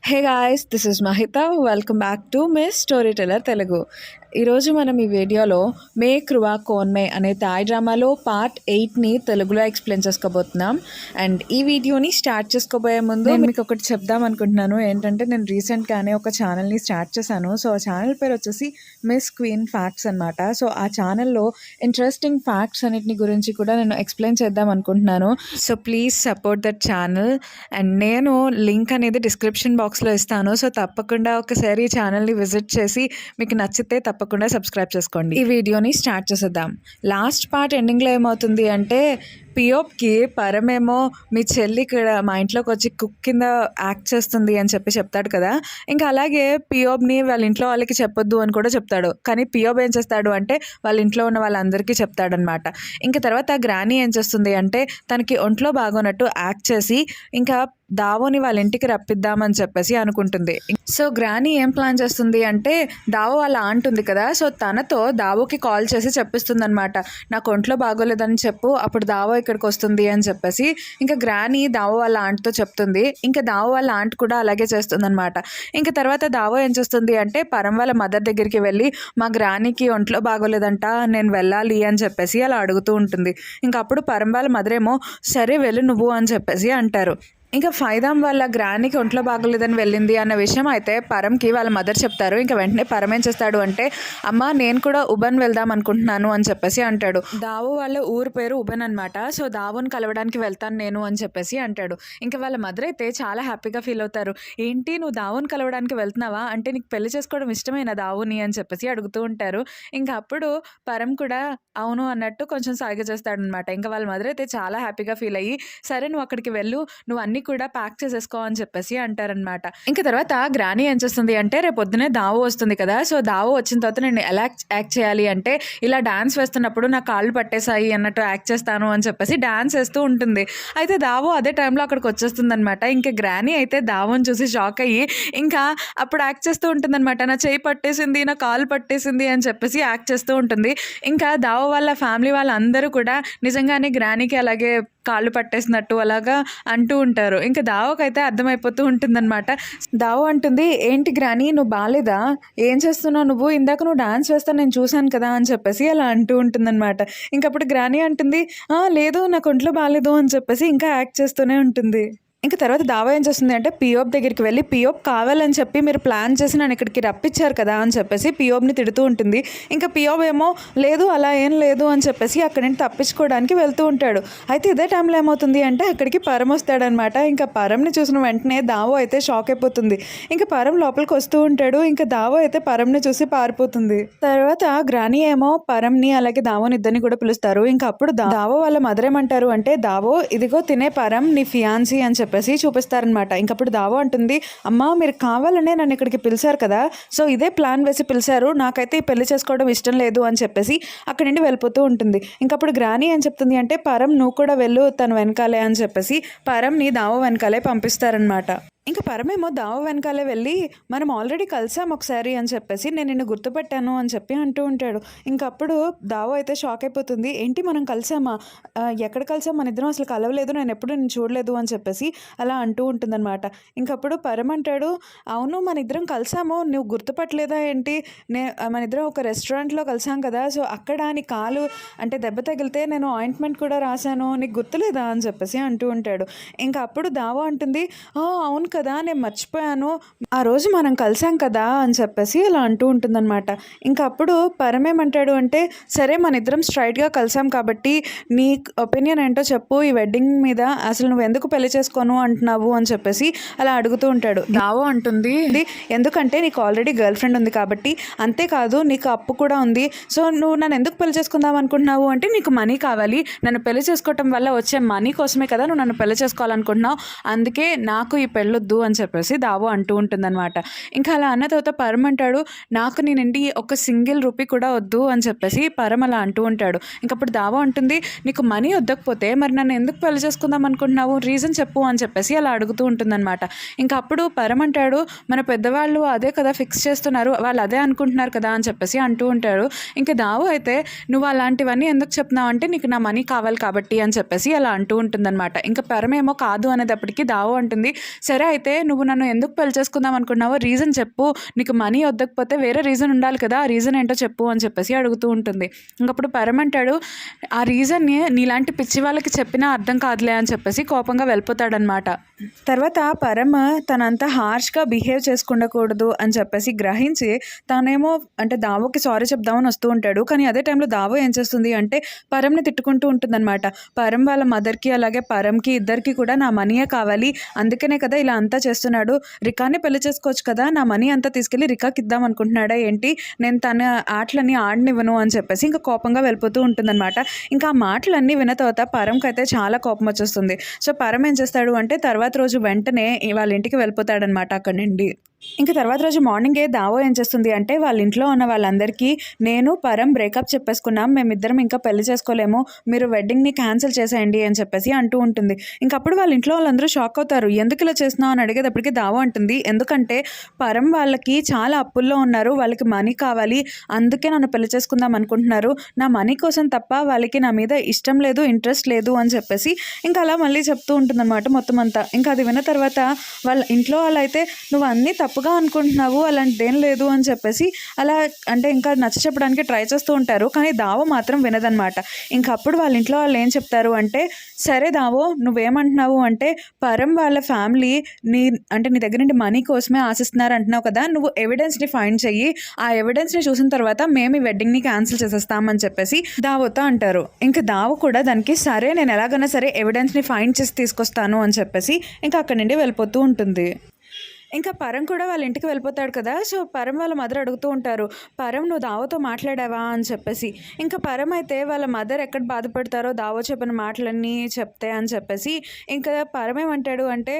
Hey guys, this is Mahitha. Welcome back to miss storyteller Telugu. ఈరోజు మనం ఈ వీడియోలో మే కృవా కోన్ మే అనే థాయ్ డ్రామాలో పార్ట్ 8ని తెలుగులో ఎక్స్ప్లెయిన్ చేసుకోబోతున్నాం. అండ్ ఈ వీడియోని స్టార్ట్ చేసుకోబోయే ముందు నేను మీకు ఒకటి చెప్దాం అనుకుంటున్నాను. ఏంటంటే నేను రీసెంట్గానే ఒక ఛానల్ని స్టార్ట్ చేశాను. సో ఆ ఛానల్ పేరు వచ్చేసి మిస్ క్వీన్ ఫ్యాక్ట్స్ అనమాట. సో ఆ ఛానల్లో ఇంట్రెస్టింగ్ ఫ్యాక్ట్స్ అన్నిటిని గురించి కూడా నేను ఎక్స్ప్లెయిన్ చేద్దాం అనుకుంటున్నాను. So please support that channel. And నేను లింక్ అనేది డిస్క్రిప్షన్ బాక్స్లో ఇస్తాను. సో తప్పకుండా ఒకసారి ఈ ఛానల్ని విజిట్ చేసి మీకు నచ్చితే తప్పకుండా సబ్స్క్రైబ్ చేసుకోండి. ఈ వీడియోని స్టార్ట్ చేసేద్దాం. లాస్ట్ పార్ట్ ఎండింగ్లో ఏమవుతుంది అంటే పియోప్కి పరమేమో మీ చెల్లి ఇక్కడ మా ఇంట్లోకి వచ్చి కుక్ కింద యాక్ట్ చేస్తుంది అని చెప్తాడు కదా. ఇంకా అలాగే పియోబ్ని వాళ్ళ ఇంట్లో వాళ్ళకి చెప్పొద్దు అని కూడా చెప్తాడు. కానీ పియోబ్ ఏం చేస్తాడు అంటే వాళ్ళ ఇంట్లో ఉన్న వాళ్ళందరికీ చెప్తాడనమాట. ఇంకా తర్వాత గ్రానీ ఏం చేస్తుంది అంటే తనకి ఒంట్లో బాగోనట్టు యాక్ట్ చేసి ఇంకా దావోని వాళ్ళ ఇంటికి రప్పిద్దామని చెప్పేసి అనుకుంటుంది. సో గ్రానీ ఏం ప్లాన్ చేస్తుంది అంటే దావో వాళ్ళ ఆంట్ ఉంది కదా, సో తనతో దావోకి కాల్ చేసి చెప్పిస్తుంది అనమాట. నాకు ఒంట్లో బాగోలేదని చెప్పు, అప్పుడు దావో ఇక్కడికి వస్తుంది అని చెప్పేసి ఇంకా గ్రానీ దావో వాళ్ళ ఆంట్తో చెప్తుంది. ఇంకా దావో వాళ్ళ ఆంట్ కూడా అలాగే చేస్తుంది అనమాట. ఇంకా తర్వాత దావో ఏం చేస్తుంది అంటే పరం వాళ్ళ మదర్ దగ్గరికి వెళ్ళి మా గ్రానీకి ఒంట్లో బాగోలేదంట, నేను వెళ్ళాలి అని చెప్పేసి అలా అడుగుతూ ఉంటుంది. ఇంకా అప్పుడు పరం వాళ్ళ మదర్ ఏమో సరే వెళ్ళు నువ్వు అని చెప్పేసి అంటారు. ఇంకా ఫైదామ్ వాళ్ళ గ్రానీకి ఒంట్లో బాగోలేదని వెళ్ళింది అన్న విషయం అయితే పరంకి వాళ్ళ మదర్ చెప్తారు. ఇంకా వెంటనే పరం ఏం చేస్తాడు అంటే అమ్మ నేను కూడా ఉబన్ వెళ్దాం అనుకుంటున్నాను అని చెప్పేసి అంటాడు. దావో వాళ్ళ ఊరు పేరు ఉబన్ అనమాట. సో దావోని కలవడానికి వెళ్తాను నేను అని చెప్పేసి అంటాడు. ఇంకా వాళ్ళ మదర్ అయితే చాలా హ్యాపీగా ఫీల్ అవుతారు. ఏంటి నువ్వు దావోని కలవడానికి వెళ్తున్నావా అంటే నీకు పెళ్లి చేసుకోవడం ఇష్టమైన దావోని అని చెప్పేసి అడుగుతూ ఉంటారు. ఇంకా అప్పుడు పరం కూడా అవును అన్నట్టు కొంచెం సాయిగా చేస్తాడనమాట. ఇంకా వాళ్ళ మదర్ అయితే చాలా హ్యాపీగా ఫీల్ అయ్యి సరే నువ్వు అక్కడికి వెళ్ళు, నువ్వు అన్ని కూడా ప్యాక్ చేసేసుకో అని చెప్పేసి అంటారనమాట. ఇంకా తర్వాత గ్రానీ ఏం చేస్తుంది అంటే రేపు పొద్దునే దావో వస్తుంది కదా, సో దావో వచ్చిన తర్వాత నేను ఎలా యాక్ట్ చేయాలి అంటే ఇలా డాన్స్ వేస్తున్నప్పుడు నా కాళ్ళు పట్టేసాయి అన్నట్టు యాక్ట్ చేస్తాను అని చెప్పేసి డాన్స్ వేస్తూ ఉంటుంది. అయితే దావో అదే టైంలో అక్కడికి వచ్చేస్తుంది అనమాట. ఇంకా గ్రానీ అయితే దావోని చూసి షాక్ అయ్యి ఇంకా అప్పుడు యాక్ట్ చేస్తూ ఉంటుంది అనమాట. నా చేయి పట్టేసింది, నా కాలు పట్టేసింది అని చెప్పేసి యాక్ట్ చేస్తూ ఉంటుంది. ఇంకా దావో వాళ్ళ ఫ్యామిలీ వాళ్ళందరూ కూడా నిజంగానే గ్రానీకి అలాగే కాళ్ళు పట్టేసినట్టు అలాగా అంటూ ఉంటారు. ఇంకా దావోకైతే అర్థమైపోతూ ఉంటుందన్నమాట. దావో అంటుంది ఏంటి గ్రానీ నువ్వు బాలేదా, ఏం చేస్తున్నావు నువ్వు, ఇందాక నువ్వు డాన్స్ వేస్తా నేను చూశాను కదా అని చెప్పేసి అలా అంటూ ఉంటుందన్నమాట. ఇంకప్పుడు గ్రానీ అంటుంది లేదు నాకు ఒంట్లో బాగాలేదు అని చెప్పేసి ఇంకా యాక్ట్ చేస్తూనే ఉంటుంది. ఇంకా తర్వాత దావా ఏం చేస్తుంది అంటే పియోబ్ దగ్గరికి వెళ్ళి పియోబ్ కావాలని చెప్పి మీరు ప్లాన్ చేసి నన్ను ఇక్కడికి రప్పించారు కదా అని చెప్పేసి పియోబ్ని తిడుతూ ఉంటుంది. ఇంకా పియోబ్ ఏమో లేదు అలా ఏం లేదు అని చెప్పేసి అక్కడి నుంచి తప్పించుకోవడానికి వెళ్తూ ఉంటాడు. అయితే ఇదే టైంలో ఏమవుతుంది అంటే అక్కడికి పరం వస్తాడనమాట. ఇంకా పరంని చూసిన వెంటనే దావో అయితే షాక్ అయిపోతుంది. ఇంకా పరం లోపలికి వస్తూ ఉంటాడు. ఇంకా దావో అయితే పరంని చూసి పారిపోతుంది. తర్వాత గ్రానీ ఏమో పరంని అలాగే దావోని ఇద్దరిని కూడా పిలుస్తారు. ఇంకా అప్పుడు దావో వాళ్ళ మదర్ ఏమంటారు అంటే దావో ఇదిగో తినే పరం నీ ఫియాన్సీ అని చెప్పేసి చూపిస్తారనమాట. ఇంకప్పుడు దావో అంటుంది అమ్మా మీరు కావాలనే నన్ను ఇక్కడికి పిలిచారు కదా, సో ఇదే ప్లాన్ వేసి పిలిచారు, నాకైతే ఈ పెళ్లి చేసుకోవడం ఇష్టం లేదు అని చెప్పేసి అక్కడి నుండి వెళ్ళిపోతూ ఉంటుంది. ఇంకప్పుడు గ్రానీ ఏం చెప్తుంది అంటే పరం నువ్వు కూడా వెళ్ళు తను వెనకాలే అని చెప్పేసి పరంని దావో వెనకాలే పంపిస్తారనమాట. ఇంకా పరమేమో దావో వెనకాలే వెళ్ళి మనం ఆల్రెడీ కలిసాం ఒకసారి అని చెప్పేసి నేను నిన్ను గుర్తుపట్టాను అని చెప్పి అంటూ ఉంటాడు. ఇంకప్పుడు దావో అయితే షాక్ అయిపోతుంది. ఏంటి మనం కలిసామా, ఎక్కడ కలిసాం, మన ఇద్దరం అసలు కలవలేదు, నేను ఎప్పుడు నేను చూడలేదు అని చెప్పేసి అలా అంటూ ఉంటుందన్నమాట. ఇంకప్పుడు పరం అంటాడు అవును మన ఇద్దరం కలిసాము, నువ్వు గుర్తుపట్టలేదా ఏంటి, మన ఇద్దరం ఒక రెస్టారెంట్లో కలిసాం కదా, సో అక్కడ నీ కాలు అంటే దెబ్బ తగిలితే నేను ఆయింట్మెంట్ కూడా రాశాను, నీకు గుర్తులేదా అని చెప్పేసి అంటూ ఉంటాడు. ఇంకా అప్పుడు దావో అంటుంది అవును కదా నేను మర్చిపోయాను, ఆ రోజు మనం కలిసాం కదా అని చెప్పేసి అలా అంటూ ఉంటుందన్నమాట. ఇంకా అప్పుడు పరమేమంటాడు అంటే సరే మన ఇద్దరం స్ట్రైట్గా కలిసాం కాబట్టి నీ ఒపీనియన్ ఏంటో చెప్పు, ఈ వెడ్డింగ్ మీద అసలు నువ్వు ఎందుకు పెళ్లి చేసుకోను అంటున్నావు అని చెప్పేసి అలా అడుగుతూ ఉంటాడు. దావో అంటుంది ఎందుకంటే నీకు ఆల్రెడీ గర్ల్ ఫ్రెండ్ ఉంది కాబట్టి, అంతేకాదు నీకు అప్పు కూడా ఉంది, సో నువ్వు నన్ను ఎందుకు పెళ్లి చేసుకుందాం అనుకుంటున్నావు అంటే నీకు మనీ కావాలి, నన్ను పెళ్లి చేసుకోవటం వల్ల వచ్చే మనీ కోసమే కదా నువ్వు నన్ను పెళ్లి చేసుకోవాలనుకుంటున్నావు, అందుకే నాకు ఈ పెళ్ళొద్దు అని చెప్పేసి దావో అంటూ ఉంటుందన్నమాట. ఇంకా అలా అన్న తర్వాత పరం అంటాడు నాకు నీ నుండి ఒక సింగిల్ రూపీ కూడా వద్దు అని చెప్పేసి పరం అలా అంటూ ఉంటాడు. ఇంకప్పుడు దావో అంటుంది నీకు మనీ వద్దకపోతే మరి నన్ను ఎందుకు పెళ్లి చేసుకుందాం అనుకుంటున్నావు, రీజన్ చెప్పు అని చెప్పేసి అలా అడుగుతూ ఉంటుందన్నమాట. ఇంకా అప్పుడు పరం అంటాడు మన పెద్దవాళ్ళు అదే కదా ఫిక్స్ చేస్తున్నారు, వాళ్ళు అదే అనుకుంటున్నారు కదా అని చెప్పేసి అంటూ ఉంటాడు. ఇంకా దావో అయితే నువ్వు అలాంటివన్నీ ఎందుకు చెప్తున్నావు అంటే నీకు నా మనీ కావాలి కాబట్టి అని చెప్పేసి అలా అంటూ ఉంటుందన్నమాట. ఇంకా పరమేమో కాదు అనేటప్పటికీ దావో అంటుంది సరే అయితే నువ్వు నన్ను ఎందుకు పెళ్లి చేసుకుందాం అనుకున్నావో రీజన్ చెప్పు, నీకు మనీ వద్దకపోతే వేరే రీజన్ ఉండాలి కదా, ఆ రీజన్ ఏంటో చెప్పు అని చెప్పేసి అడుగుతూ ఉంటుంది. ఇంకప్పుడు పరమ్ అంటాడు, ఆ రీజన్ని నీలాంటి పిచ్చి వాళ్ళకి చెప్పినా అర్థం కాదులే అని చెప్పేసి కోపంగా వెళ్ళిపోతాడనమాట. తర్వాత పరమ్ తనంత హార్ష్గా బిహేవ్ చేసుకుండకూడదు అని చెప్పేసి గ్రహించి తనేమో అంటే దావోకి సారీ చెప్దామని వస్తూ ఉంటాడు. కానీ అదే టైంలో దావో ఏం చేస్తుంది అంటే పరమ్ని తిట్టుకుంటూ ఉంటుందన్నమాట. పరమ్ వాళ్ళ మదర్కి అలాగే పరమ్కి ఇద్దరికి కూడా నా మనీయే కావాలి, అందుకనే కదా ఇలా అంతా చేస్తున్నాడు, రికాని పెళ్లి చేసుకోవచ్చు కదా, నా మనీ అంతా తీసుకెళ్ళి రికాకి ఇద్దాం అనుకుంటున్నాడా ఏంటి, నేను తన ఆటలన్నీ ఆడనివ్వను అని చెప్పేసి ఇంకా కోపంగా వెళ్ళిపోతూ ఉంటుందన్నమాట. ఇంకా ఆ మాటలన్నీ విన్న తర్వాత పరమ్కి అయితే చాలా కోపం వచ్చేస్తుంది. సో పరమ్ ఏం చేస్తాడు అంటే తర్వాత రోజు వెంటనే వాళ్ళ ఇంటికి వెళ్ళిపోతాడనమాట అక్కడి నుండి. ఇంకా తర్వాత రోజు మార్నింగే దావో ఏం చేస్తుంది అంటే వాళ్ళ ఇంట్లో ఉన్న వాళ్ళందరికీ నేను పరమ్ బ్రేకప్ చెప్పేసుకున్నాం, మేమిద్దరం ఇంకా పెళ్లి చేసుకోలేము, మీరు వెడ్డింగ్ని క్యాన్సిల్ చేసేయండి అని చెప్పేసి అంటూ ఉంటుంది. ఇంకప్పుడు వాళ్ళ ఇంట్లో వాళ్ళందరూ షాక్ అవుతారు, ఎందుకు ఇలా చేస్తున్నావు అని అడిగేటప్పటికి దావో అంటుంది, ఎందుకంటే పరమ్ వాళ్ళకి చాలా అప్పుల్లో ఉన్నారు, వాళ్ళకి మనీ కావాలి, అందుకే నన్ను పెళ్లి చేసుకుందాం అనుకుంటున్నారు, నా మనీ కోసం తప్ప వాళ్ళకి నా మీద ఇష్టం లేదు, ఇంట్రెస్ట్ లేదు అని చెప్పేసి ఇంకా అలా మళ్ళీ చెప్తూ ఉంటుందన్నమాట మొత్తం అంతా. ఇంకా అది విన్న తర్వాత వాళ్ళ ఇంట్లో వాళ్ళైతే నువ్వు అన్నీ తప్పుగా అనుకుంటున్నావు, అలాంటిదేం లేదు అని చెప్పేసి అలా అంటే ఇంకా నచ్చ చెప్పడానికి ట్రై చేస్తూ ఉంటారు. కానీ దావో మాత్రం వినదనమాట. ఇంకప్పుడు వాళ్ళ ఇంట్లో వాళ్ళు ఏం చెప్తారు అంటే, సరే దావో నువ్వేమంటున్నావు అంటే పరమ్ వాళ్ళ ఫ్యామిలీ నీ నీ దగ్గర నుండి మనీ కోసమే ఆశిస్తున్నారు అంటున్నావు కదా, నువ్వు ఎవిడెన్స్ని ఫైండ్ చెయ్యి, ఆ ఎవిడెన్స్ని చూసిన తర్వాత మేము ఈ వెడ్డింగ్ని క్యాన్సిల్ చేసేస్తామని చెప్పేసి దావోతో అంటారు. ఇంకా దావో కూడా దానికి సరే నేను ఎలాగైనా సరే ఎవిడెన్స్ని ఫైండ్ చేసి తీసుకొస్తాను అని చెప్పేసి ఇంకా అక్కడి నుండి వెళ్ళిపోతూ ఉంటుంది. ఇంకా పరమ్ కూడా వాళ్ళ ఇంటికి వెళ్ళిపోతాడు కదా. సో పరమ్ వాళ్ళ మదర్ అడుగుతూ ఉంటారు, పరమ్ నువ్వు దావోతో మాట్లాడావా అని చెప్పేసి. ఇంకా పరమ్ అయితే వాళ్ళ మదర్ ఎక్కడ బాధపడతారో దావో చెప్పిన మాటలన్నీ చెప్తే అని చెప్పేసి ఇంకా పరమ్ ఏమంటాడు అంటే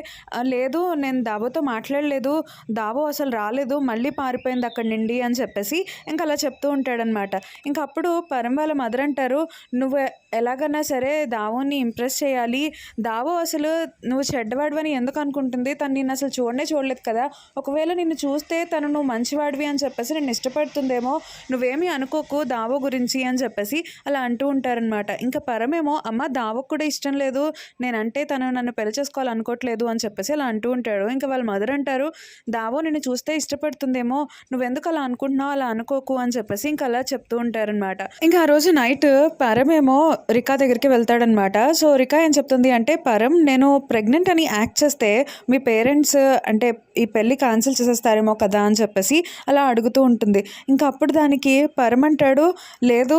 లేదు నేను దావోతో మాట్లాడలేదు, దావో అసలు రాలేదు, మళ్ళీ పారిపోయింది అక్కడి నుండి అని చెప్పేసి ఇంకా అలా చెప్తూ ఉంటాడనమాట. ఇంకా అప్పుడు పరమ్ వాళ్ళ మదర్ అంటారు, నువ్వు ఎలాగన్నా సరే దావోని ఇంప్రెస్ చేయాలి, దావో అసలు నువ్వు చెడ్డవాడివని ఎందుకు అనుకుంటుంది, తను నిన్ను అసలు చూడలేదు కదా, ఒకవేళ నిన్ను చూస్తే తను నువ్వు మంచివాడివి అని చెప్పేసి నేను ఇష్టపడుతుందేమో, నువ్వేమీ అనుకోకు దావో గురించి అని చెప్పేసి అలా అంటూ ఉంటారనమాట. ఇంకా పరమేమో అమ్మ దావోకు కూడా ఇష్టం లేదు, నేనంటే తను నన్ను పెళ్లి చేసుకోవాలనుకోవట్లేదు అని చెప్పేసి అలా అంటూ ఉంటాడు. ఇంకా వాళ్ళ మదర్ అంటారు, దావో నిన్ను చూస్తే ఇష్టపడుతుందేమో, నువ్వెందుకు అలా అనుకుంటున్నావు, అలా అనుకోకు అని చెప్పేసి ఇంకా అలా చెప్తూ ఉంటారనమాట. ఇంకా ఆ రోజు నైట్ పరమేమో రికా దగ్గరికి వెళ్తాడనమాట. సో రికా ఏం చెప్తుంది అంటే, పరమ్ నేను ప్రెగ్నెంట్ అని యాక్ట్ చేస్తే మీ పేరెంట్స్ అంటే ఈ పెళ్ళి క్యాన్సిల్ చేసేస్తారేమో కదా అని చెప్పేసి అలా అడుగుతూ ఉంటుంది. ఇంకా అప్పుడు దానికి పరమ్ అంటాడు, లేదు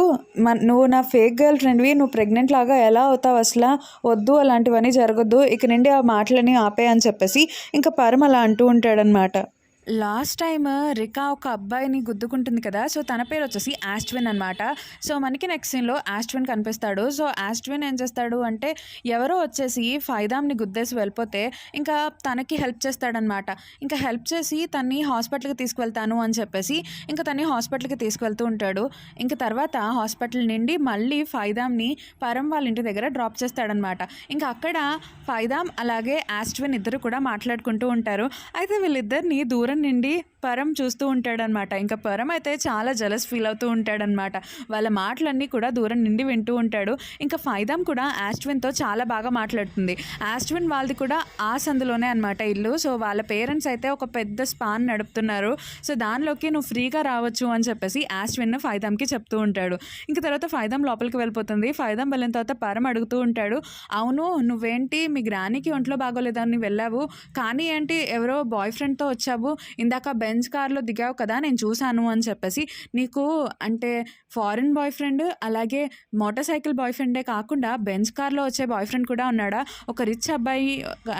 నువ్వు నా ఫేక్ గర్ల్ ఫ్రెండ్వి, నువ్వు ప్రెగ్నెంట్ లాగా ఎలా అవుతావు, అసలు వద్దు, అలాంటివన్నీ జరగద్దు, ఇక నుండి ఆ మాటలని ఆపే అని చెప్పేసి ఇంకా పరమ్ అలా అంటూ ఉంటాడనమాట. లాస్ట్ టైమ్ రికా ఒక అబ్బాయిని గుద్దుకుంటుంది కదా, సో తన పేరు వచ్చేసి ఆస్ట్విన్ అనమాట. సో మనకి నెక్స్ట్ సీన్లో ఆస్ట్విన్ కనిపిస్తాడు. సో ఆస్ట్విన్ ఏం చేస్తాడు అంటే ఎవరో వచ్చేసి ఫైదామ్ని గుద్దేసి వెళ్ళిపోతే ఇంకా తనకి హెల్ప్ చేస్తాడనమాట. ఇంకా హెల్ప్ చేసి తన్ని హాస్పిటల్కి తీసుకువెళ్తాను అని చెప్పేసి ఇంకా తన్ని హాస్పిటల్కి తీసుకువెళ్తూ ఉంటాడు. ఇంకా తర్వాత హాస్పిటల్ నుండి మళ్ళీ ఫైదామ్ని పరమ్ వాళ్ళ ఇంటి దగ్గర డ్రాప్ చేస్తాడనమాట. ఇంకా అక్కడ ఫైదామ్ అలాగే ఆస్ట్విన్ ఇద్దరు కూడా మాట్లాడుకుంటూ ఉంటారు. అయితే వీళ్ళిద్దరిని దూరం నుండి పరమ్ చూస్తూ ఉంటాడనమాట. ఇంకా పరమ్ అయితే చాలా జలస్ ఫీల్ అవుతూ ఉంటాడనమాట. వాళ్ళ మాటలన్నీ కూడా దూరం నుండి వింటూ ఉంటాడు. ఇంకా ఫైదామ్ కూడా ఆస్ట్విన్తో చాలా బాగా మాట్లాడుతుంది. ఆస్ట్విన్ వాళ్ళది కూడా ఆ సందులోనే అనమాట ఇల్లు. సో వాళ్ళ పేరెంట్స్ అయితే ఒక పెద్ద స్పాన్ నడుపుతున్నారు. సో దానిలోకి నువ్వు ఫ్రీగా రావచ్చు అని చెప్పేసి ఆస్ట్విన్ ఫైదామ్కి చెప్తూ ఉంటాడు. ఇంకా తర్వాత ఫైదామ్ లోపలికి వెళ్ళిపోతుంది. ఫైదామ్ వెళ్ళిన తర్వాత పరమ్ అడుగుతూ ఉంటాడు, అవును నువ్వేంటి మీ గ్రానికి ఒంట్లో బాగోలేదని వెళ్ళావు, కానీ ఏంటి ఎవరో బాయ్ ఫ్రెండ్తో వచ్చావు, ఇందాక బెంజ్ కార్లో దిగావు కదా నేను చూశాను అని చెప్పేసి, నీకు అంటే ఫారిన్ బాయ్ ఫ్రెండ్ అలాగే మోటార్ సైకిల్ బాయ్ ఫ్రెండే కాకుండా బెంజ్ కార్లో వచ్చే బాయ్ ఫ్రెండ్ కూడా ఉన్నాడా, ఒక రిచ్ అబ్బాయి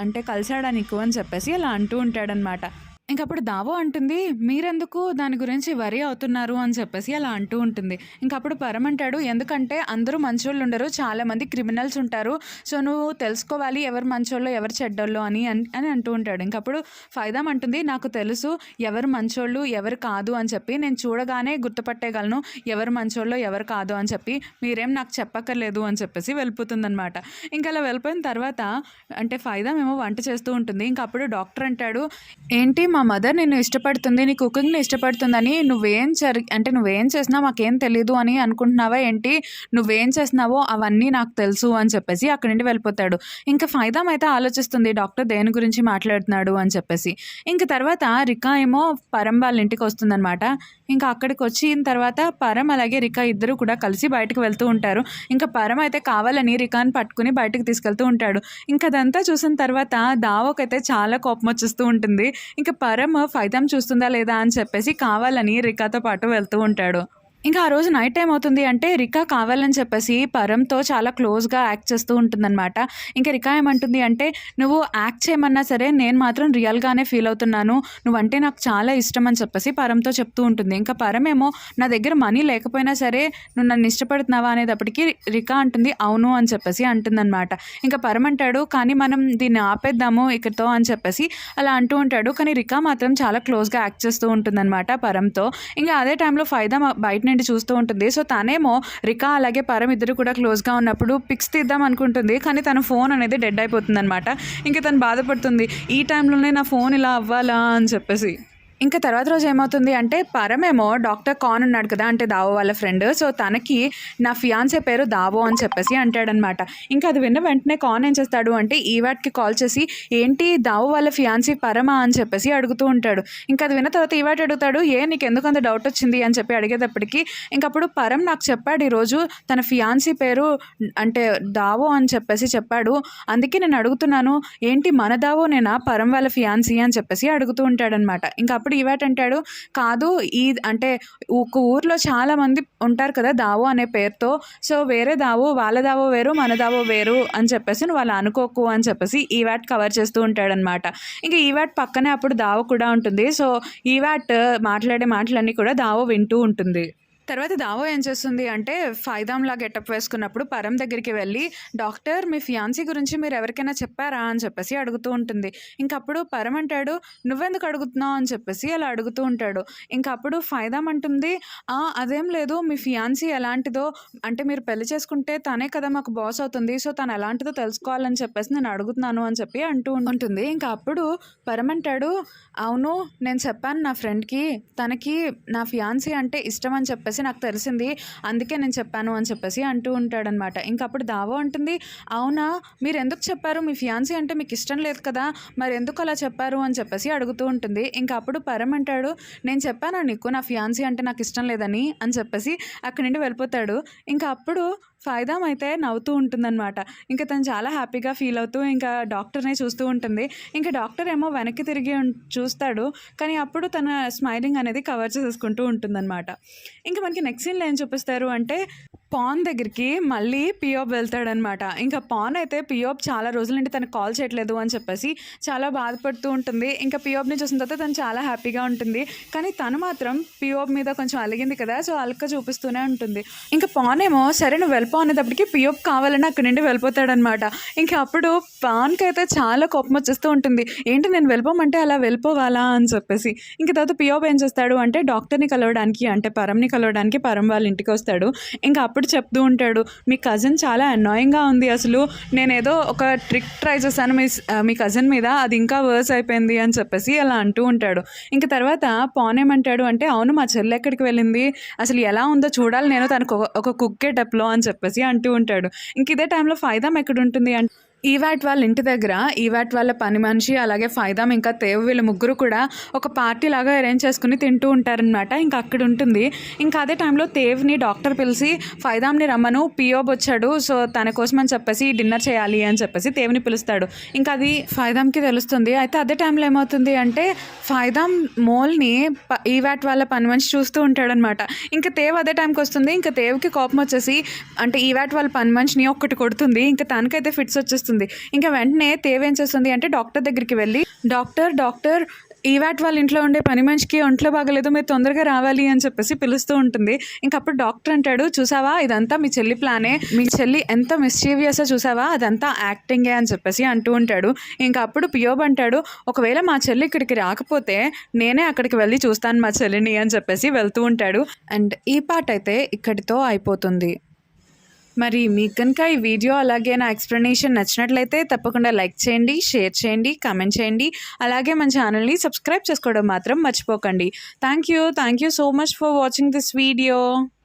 అంటే కలిసాడా నీకు అని చెప్పేసి అలా అంటూ ఉంటాడనమాట. ఇంకప్పుడు దావో అంటుంది, మీరెందుకు దాని గురించి వరి అవుతున్నారు అని చెప్పేసి అలా అంటూ ఉంటుంది. ఇంకప్పుడు పరమ్ అంటాడు, ఎందుకంటే అందరూ మంచోళ్ళు ఉండరు, చాలామంది క్రిమినల్స్ ఉంటారు, సో నువ్వు తెలుసుకోవాలి ఎవరు మంచోళ్ళు ఎవరు చెడ్డోళ్ళు అని అంటూ ఉంటాడు. ఇంకప్పుడు ఫైదామ్ అంటుంది, నాకు తెలుసు ఎవరు మంచోళ్ళు ఎవరు కాదు అని చెప్పి, నేను చూడగానే గుర్తుపట్టేయగలను ఎవరు మంచోళ్ళు ఎవరు కాదు అని చెప్పి, మీరేం నాకు చెప్పక్కర్లేదు అని చెప్పేసి వెళ్ళిపోతుందనమాట. ఇంకా అలా వెళ్ళిపోయిన తర్వాత అంటే ఫైదామ్ ఏమో వంట చేస్తూ ఉంటుంది. ఇంకప్పుడు డాక్టర్ అంటాడు, ఏంటి మా మా మదర్ నిన్ను ఇష్టపడుతుంది, నీ కుకింగ్‌ని ఇష్టపడుతుందని నువ్వేం చేసినా మాకేం తెలీదు అని అనుకుంటున్నావా ఏంటి? నువ్వేం చేస్తున్నావో అవన్నీ నాకు తెలుసు అని చెప్పేసి అక్కడి నుండి వెళ్ళిపోతాడు. ఇంక ఫైదాం అయితే ఆలోచిస్తుంది డాక్టర్ దేని గురించి మాట్లాడుతున్నాడు అని చెప్పేసి. ఇంక తర్వాత రికా ఏమో పరం వాళ్ళ ఇంటికొస్తుందనమాట. ఇంకా అక్కడికొచ్చిన తర్వాత పరం అలాగే రికా ఇద్దరు కూడా కలిసి బయటకు వెళ్తూ ఉంటారు. ఇంకా పరం అయితే కావాలని రికాని పట్టుకుని బయటకు తీసుకెళ్తూ ఉంటాడు. ఇంక అదంతా చూసిన తర్వాత దావోకైతే చాలా కోపం వచ్చేస్తూ ఉంటుంది. ఇంక పరం ఫైదాం చూస్తుందా లేదా అని చెప్పేసి కావాలని రికాతో పాటు వెళ్తూ ఉంటాడు. ఇంకా ఆ రోజు నైట్ టైం అవుతుంది అంటే రికా కావాలని చెప్పేసి పరంతో చాలా క్లోజ్‌గా యాక్ట్ చేస్తూ ఉంటుందనమాట. ఇంకా రికా ఏమంటుంది అంటే, "నువ్వు యాక్ట్ చేయమన్నా సరే నేను మాత్రం రియల్‌గానే ఫీల్ అవుతున్నాను. నువ్వంటే నాకు చాలా ఇష్టం" అని చెప్పేసి పరంతో చెప్తూ ఉంటుంది. ఇంకా పరమేమో "నా దగ్గర మనీ లేకపోయినా సరే నువ్వు నన్ను ఇష్టపడుతున్నావా" అనేటప్పటికి రికా అంటుంది "అవును" అని చెప్పేసి అంటుందనమాట. ఇంకా పరం అంటాడు "కానీ మనం దీన్ని ఆపేద్దాము ఇక్కడితో" అని చెప్పేసి అలా అంటూ ఉంటాడు. కానీ రికా మాత్రం చాలా క్లోజ్‌గా యాక్ట్ చేస్తూ ఉంటుందనమాట పరంతో. ఇంకా అదే టైంలో ఫైదా బయట నుండి చూస్తూ ఉంటుంది. సో తనేమో రికా అలాగే పరం ఇద్దరు కూడా క్లోజ్‌గా ఉన్నప్పుడు పిక్స్ తీద్దాం అనుకుంటుంది. కానీ తన ఫోన్ అనేది డెడ్ అయిపోతుందనమాట. ఇంక తను బాధపడుతుంది. ఈ టైంలోనే నా ఫోన్ ఇలా అవ్వాలా అని చెప్పేసి. ఇంకా తర్వాత రోజు ఏమవుతుంది అంటే పరమేమో డాక్టర్ కాన్ ఉన్నాడు కదా, అంటే దావో వాళ్ళ ఫ్రెండ్. సో తనకి నా ఫియాన్సే పేరు దావో అని చెప్పేసి అంటాడనమాట. ఇంకా అది విన్న వెంటనే కాన్ ఏం చేస్తాడు అంటే ఈవాట్కి కాల్ చేసి ఏంటి దావో వాళ్ళ ఫియాన్సీ పరమా అని చెప్పేసి అడుగుతూ ఉంటాడు. ఇంకా అది విన్న తర్వాత ఈవాట్ అడుగుతాడు నీకు ఎందుకు అంత డౌట్ వచ్చింది అని చెప్పి అడిగేటప్పటికి ఇంకప్పుడు పరం నాకు చెప్పాడు ఈరోజు తన ఫియాన్సీ పేరు అంటే దావో అని చెప్పేసి చెప్పాడు. అందుకే నేను అడుగుతున్నాను ఏంటి మన దావో నేనా పరం వాళ్ళ ఫియాన్సీ అని చెప్పేసి అడుగుతూ ఉంటాడనమాట. ఇంకా అప్పుడు ఈవాట్ అంటాడు కాదు అంటే ఒక ఊర్లో చాలా మంది ఉంటారు కదా దావో అనే పేరుతో. సో వేరే దావో వాళ్ళ దావో వేరు మన దావో వేరు అని చెప్పేసి నువ్వు అలా అనుకోకు అని చెప్పేసి ఈవాట్ కవర్ చేస్తూ ఉంటాడనమాట. ఇంకా ఈవాట్ పక్కనే అప్పుడు దావో కూడా ఉంటుంది. సో ఈవాట్ మాట్లాడే మాటలన్నీ కూడా దావో వింటూ ఉంటుంది. తర్వాత దావో ఏం చేస్తుంది అంటే ఫైదాంలా గెటప్ వేసుకున్నప్పుడు పరం దగ్గరికి వెళ్ళి డాక్టర్ మీ ఫియాన్సీ గురించి మీరు ఎవరికైనా చెప్పారా అని చెప్పేసి అడుగుతూ ఉంటుంది. ఇంకప్పుడు పరం అంటాడు నువ్వెందుకు అడుగుతున్నావు అని చెప్పేసి అలా అడుగుతూ ఉంటాడు. ఇంకప్పుడు ఫైదాం అంటుంది అదేం లేదు మీ ఫియాన్సీ ఎలాంటిదో అంటే మీరు పెళ్లి చేసుకుంటే తనే కదా మాకు బాస్ అవుతుంది. సో తను ఎలాంటిదో తెలుసుకోవాలని చెప్పేసి నేను అడుగుతున్నాను అని చెప్పి అంటూ ఉంటుంది. ఇంకా అప్పుడు పరం అంటాడు అవును నేను చెప్పాను నా ఫ్రెండ్కి తనకి నా ఫియాన్సీ అంటే ఇష్టం అని చెప్పేసి నాకు తెలిసింది అందుకే నేను చెప్పాను అని చెప్పేసి అంటూ ఉంటాడనమాట. ఇంకప్పుడు దావో అంటుంది అవునా మీరు ఎందుకు చెప్పారు మీ ఫియాన్సీ అంటే మీకు ఇష్టం లేదు కదా మరి ఎందుకు అలా చెప్పారు అని చెప్పేసి అడుగుతూ ఉంటుంది. ఇంకా అప్పుడు పరం అంటాడు నేను చెప్పాను నీకు నా ఫియాన్సీ అంటే నాకు ఇష్టం లేదని అని చెప్పేసి అక్కడి నుండి వెళ్ళిపోతాడు. ఇంకా అప్పుడు ఫైదాం అయితే నవ్వుతూ ఉంటుందన్నమాట. ఇంకా తను చాలా హ్యాపీగా ఫీల్ అవుతూ ఇంకా డాక్టర్నే చూస్తూ ఉంటుంది. ఇంకా డాక్టర్ ఏమో వెనక్కి తిరిగి చూస్తాడు. కానీ అప్పుడు తన స్మైలింగ్ అనేది కవర్ చేసుకుంటూ ఉంటుందన్నమాట. ఇంకా మనకి నెక్స్ట్ సీన్లో ఏం చూపిస్తారు అంటే పాన్ దగ్గరికి మళ్ళీ పియోబ్ వెళ్తాడనమాట. ఇంకా పాన్ అయితే పియోబ్ చాలా రోజుల నుండి తనకు కాల్ చేయట్లేదు అని చెప్పేసి చాలా బాధపడుతూ ఉంటుంది. ఇంకా పియోబ్ని చూసిన తర్వాత తను చాలా హ్యాపీగా ఉంటుంది. కానీ తను మాత్రం పియోబ్ మీద కొంచెం అలిగింది కదా, సో అలక చూపిస్తూనే ఉంటుంది. ఇంకా పాన్ ఏమో సరే నువ్వు వెళ్ళిపో అనేటప్పటికి పియోబ్ కావాలని అక్కడి నుండి వెళ్ళిపోతాడనమాట. ఇంకా అప్పుడు పాన్కి అయితే చాలా కోపం వచ్చేస్తూ ఉంటుంది. ఏంటి నేను వెళ్ళిపోమంటే అలా వెళ్ళిపోవాలా అని చెప్పేసి. ఇంకా తర్వాత పియోబ్ ఏం చేస్తాడు అంటే డాక్టర్ని కలవడానికి అంటే పరంని కలవడానికి పరం వాళ్ళ ఇంటికి వస్తాడు. ఇంకా అప్పుడు చెప్తూ ఉంటాడు మీ కజిన్ చాలా అనాయింగ్గా ఉంది, అసలు నేనేదో ఒక ట్రిక్ ట్రై చేశాను మీ కజిన్ మీద అది ఇంకా వర్స్ అయిపోయింది అని చెప్పేసి అలా అంటూ ఉంటాడు. ఇంక తర్వాత పాన్ ఏమంటాడు అంటే అవును మా చెల్లి ఎక్కడికి వెళ్ళింది అసలు ఎలా ఉందో చూడాలి నేను తనకు ఒక కుక్ గెటప్లో అని చెప్పేసి అంటూ ఉంటాడు. ఇంక ఇదే టైంలో ఫైదాం ఎక్కడ ఉంటుంది అంటే ఈవాట్ వాళ్ళ ఇంటి దగ్గర ఈవాట్ వాళ్ళ పని మనిషి అలాగే ఫైదాం ఇంకా తేవ్ వీళ్ళ ముగ్గురు కూడా ఒక పార్టీ లాగా అరేంజ్ చేసుకుని తింటూ ఉంటారనమాట. ఇంకా అక్కడ ఉంటుంది. ఇంకా అదే టైంలో తేవ్ని డాక్టర్ పిలిచి ఫైదాంని రమ్మను పియోబ్ వచ్చాడు సో తన కోసం అని చెప్పేసి డిన్నర్ చేయాలి అని చెప్పేసి తేవ్ని పిలుస్తాడు. ఇంకా అది ఫైదాంకి తెలుస్తుంది. అయితే అదే టైంలో ఏమవుతుంది అంటే ఫైదాం మోల్ని ఈవాట్ వాళ్ళ పని మనిషి చూస్తూ ఉంటాడనమాట. ఇంకా తేవ్ అదే టైంకి వస్తుంది. ఇంకా తేవ్కి కోపం వచ్చేసి అంటే ఈవాట్ వాళ్ళ పని మనిషిని ఒక్కటి కొడుతుంది. ఇంకా తనకైతే ఫిట్స్ వచ్చేస్తుంది. ఇంకా వెంటనే తేవ్ ఏం చేస్తుంది అంటే డాక్టర్ దగ్గరికి వెళ్ళి డాక్టర్ ఈవాట్ వాళ్ళ ఇంట్లో ఉండే పని మనిషికి ఒంట్లో బాగలేదు మీరు తొందరగా రావాలి అని చెప్పేసి పిలుస్తూ ఉంటుంది. ఇంకప్పుడు డాక్టర్ అంటాడు చూసావా ఇదంతా మీ చెల్లి ప్లానే, మీ చెల్లి ఎంత మిస్చీవియస్గా చూసావా అదంతా యాక్టింగే అని చెప్పేసి అంటూ ఉంటాడు. ఇంకా అప్పుడు పియోబ్ అంటాడు ఒకవేళ మా చెల్లి ఇక్కడికి రాకపోతే నేనే అక్కడికి వెళ్ళి చూస్తాను మా చెల్లిని అని చెప్పేసి వెళ్తూ ఉంటాడు. అండ్ ఈ పార్ట్ అయితే ఇక్కడితో అయిపోతుంది. మరి మీకు కనుక ఈ వీడియో అలాగే నా ఎక్స్ప్లెనేషన్ నచ్చినట్లయితే తప్పకుండా లైక్ చేయండి, షేర్ చేయండి, కామెంట్ చేయండి. అలాగే మన ఛానల్ని సబ్స్క్రైబ్ చేసుకోవడం మాత్రం మర్చిపోకండి. Thank you so much for watching this video.